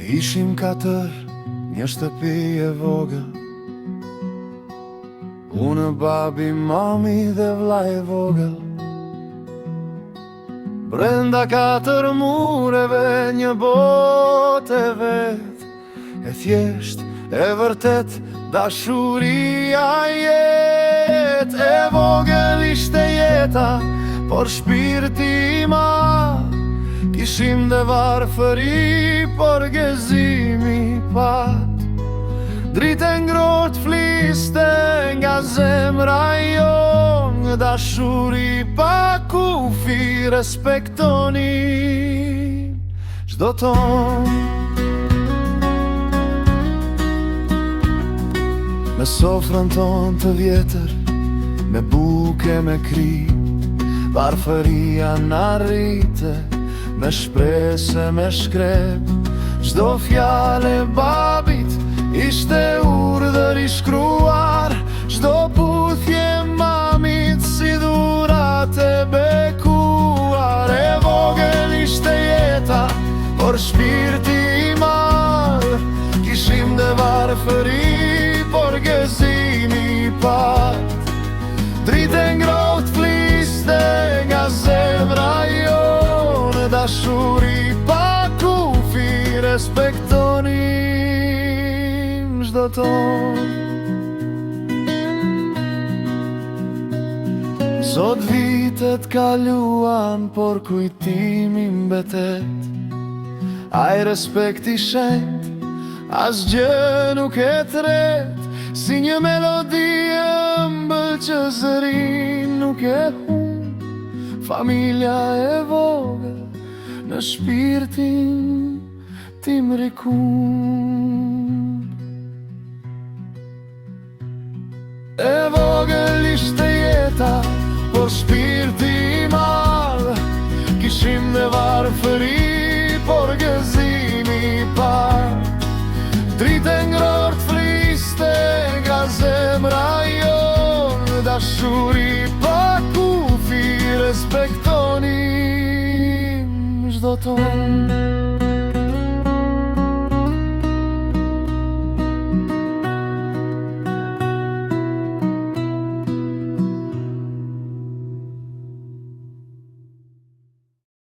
Ishim katër, një shtëpi e vogël, unë, babi, mami dhe vllai e vogël. Brenda katër mureve një botë e vet, e thjesht, e vërtet, dashuria jet. E vogël ishte jeta, por shpirti i madh. Kishim dhe varfëri, por gëzimi pat. Dritë ngrohtë fliste nga zemra jon, dashuri pa kufi respektoni çdo ton. Me sofrën ton të vjetër, me buke, me kri, varfëria na rrite, me shprese, me shkrep. Çdo fjale babit ishte urdhër i shkruar, çdo puthje mamit si dhurat e bekuar. E vogël ishte jeta, por shpirti i madh. Kishim dhe varfëri, por gëzimi pat. Dritë ngrohtë fliste nga zemra jon, dashuri pa kufi respektonim çdo ton. Sot vitet kaluan, por kujtimi mbetet. Ai respekti shenjt, asgjë nuk e tret. Si një melodi ëmbël që zërin nuk e hun. Familja e vogël në shpirtin tim rikun. E vogël ishte jeta, por shpirti i madh. Kishim dhe varfëri, por gëzimi pat. Dritë ngrohtë fliste nga zemra jon, dashuri pa kufi respektonim çdo ton.